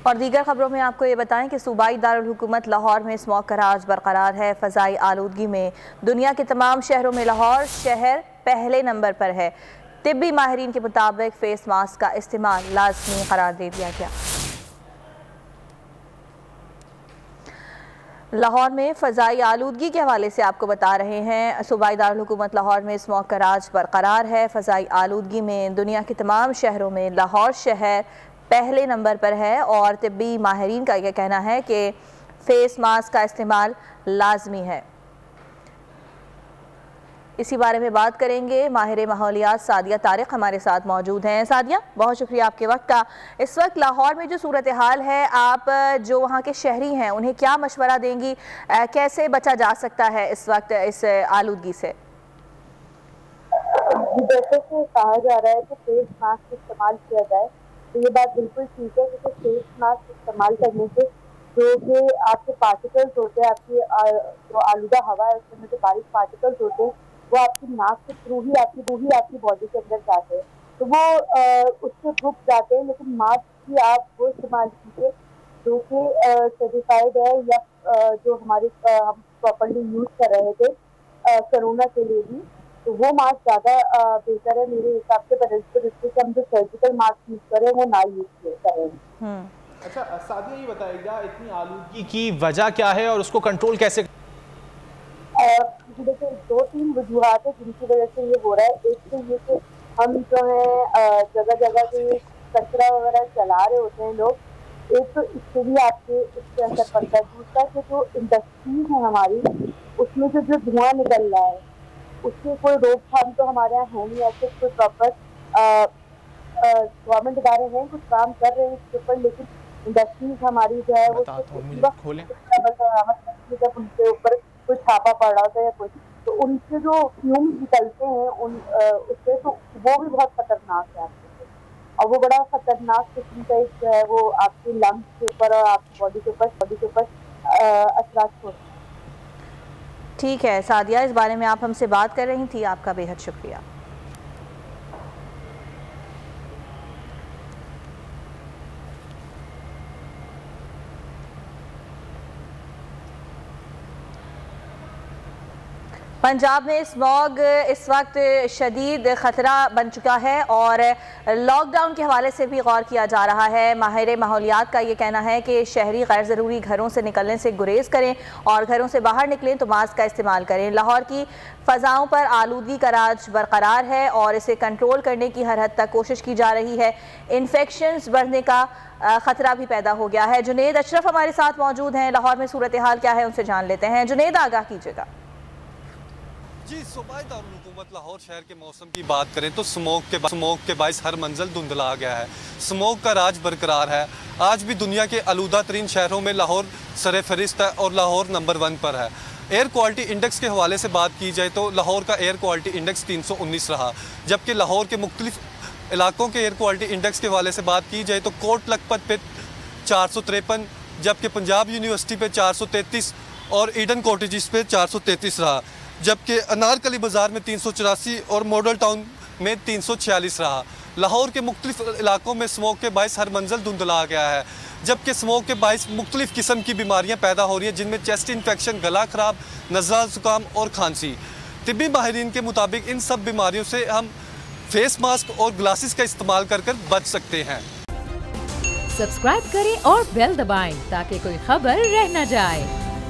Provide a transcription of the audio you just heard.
और दीगर खबरों में आपको ये बताएं कि सूबाई दारुल हुकूमत लाहौर में स्मॉग का राज बरकरार है। फ़ज़ाई आलूदगी में दुनिया के तमाम शहरों में लाहौर शहर पहले नंबर पर है। तिब्बी माहिरीन के मुताबिक फेस मास्क का इस्तेमाल लाजमी करार दे दिया गया। लाहौर में फ़ज़ाई आलूदगी के हवाले से आपको बता रहे हैं, सूबाई दारुल हुकूमत लाहौर में स्मॉग का राज बरकरार है। फ़ज़ाई आलूदगी में दुनिया के तमाम शहरों में लाहौर शहर पहले नंबर पर है और तिब्बी माहिरीन का यह कहना है कि फेस मास्क का इस्तेमाल लाजमी है। इसी बारे में बात करेंगे। माहिर माहौलियात सादिया तारिक हमारे साथ मौजूद हैं। सादिया, बहुत शुक्रिया आपके वक्त का। इस वक्त लाहौर में जो सूरत हाल है, आप जो वहाँ के शहरी हैं उन्हें क्या मशवरा देंगी, कैसे बचा जा सकता है इस वक्त इस आलूदगी से? जैसे कि कहा जा रहा है कि फेस मास्क इस्तेमाल किया जाए, तो ये बात बिल्कुल ठीक है, क्योंकि फेस मास्क इस्तेमाल करने से जो कि आपके पार्टिकल्स होते हैं, आपकी जो आलूदा हवा है उसमें जो बारीक पार्टिकल्स होते हैं वो आपकी नाक के थ्रू ही आपकी बॉडी के अंदर जाते हैं, तो वो उससे रुक जाते हैं। लेकिन मास्क की आप वो इस्तेमाल कीजिए जो कि सर्टिफाइड है, या जो हमारे हम प्रॉपरली यूज कर रहे थे कोरोना के लिए भी, तो वो मास्क ज़्यादा बेहतर है मेरे हिसाब से बनस्पत इससे कि हम जो सर्जिकल मास्क यूज करें वो ना यूज करें। अच्छा सादिया, ये बताइएगा इतनी आलूदगी की वजह क्या है और उसको कंट्रोल कैसे? देखिए, 2-3 वजूहात है जिनकी वजह से ये हो रहा है। एक तो ये कि हम जो है जगह जगह पे कचरा वगैरह चला रहे होते हैं लोग, एक तो इससे भी आपके इससे असर पड़ता है। दूसरा कि जो इंडस्ट्रीज है हमारी, उसमें से जो धुआं निकल रहा है उससे कोई रोकथाम तो हमारे यहाँ है नहीं। ऐसे कोई प्रॉपर गवर्नमेंट इदारे हैं, कुछ काम कर रहे हैं इसके ऊपर, लेकिन इंडस्ट्रीज हमारी जो है वो जब उनके ऊपर कोई छापा पड़ रहा होता है या कुछ, तो उनसे जो फ्यूम्स निकलते हैं उससे, तो वो भी बहुत खतरनाक है आपके लिए, और वो बड़ा खतरनाक किस्म का एक जो है वो आपके लंग्स के ऊपर और आपकी बॉडी के ऊपर असरात होते हैं। ठीक है सादिया, इस बारे में आप हमसे बात कर रही थी, आपका बेहद शुक्रिया। पंजाब में स्मॉग इस वक्त शदीद ख़तरा बन चुका है और लॉकडाउन के हवाले से भी गौर किया जा रहा है। माहिर माहौलियात का ये कहना है कि शहरी गैर ज़रूरी घरों से निकलने से गुरेज करें और घरों से बाहर निकलें तो मास्क का इस्तेमाल करें। लाहौर की फ़ज़ाओं पर आलूदगी का राज बरकरार है और इसे कंट्रोल करने की हर हद तक कोशिश की जा रही है। इन्फेक्शंस बढ़ने का ख़तरा भी पैदा हो गया है। जुनेद अशरफ हमारे साथ मौजूद हैं। लाहौर में सूरत हाल क्या है उनसे जान लेते हैं। जुनेद, आगाह कीजिएगा। जी, सूबाई दारुल हुकूमत लाहौर शहर के मौसम की बात करें तो स्मोक के बाइस हर मंजिल धुंधला गया है। स्मोक का राज बरकरार है। आज भी दुनिया के आलूदा तरीन शहरों में लाहौर सरे फहरिस्त है और लाहौर नंबर 1 पर है। एयर क्वालिटी इंडेक्स के हवाले से बात की जाए तो लाहौर का एयर क्वालिटी इंडेक्स 319 रहा, जबकि लाहौर के मुख्तलिफ इलाकों के एयर क्वालिटी इंडेक्स के हवाले से बात की जाए तो कोट लखपत पे 453, जबकि पंजाब यूनिवर्सिटी पे 433 और ईडन कॉटेजेस पे 433 रहा, जबकि अनारकली बाज़ार में 384 और मॉडल टाउन में 346 रहा। लाहौर के मुख्तलिफ इलाकों में स्मोक के बाइस हर मंजिल धुंधला गया है, जबकि स्मोक के बाइस मुख्तलिफ किस्म की बीमारियां पैदा हो रही हैं, जिनमें चेस्ट इन्फेक्शन, गला खराब, नज़ला, ज़ुकाम और खांसी। तिब्बी माहिरीन के मुताबिक इन सब बीमारियों से हम फेस मास्क और ग्लासेस का इस्तेमाल कर बच सकते हैं। सब्सक्राइब करें और बेल दबाएं ताकि कोई खबर रह न जाए।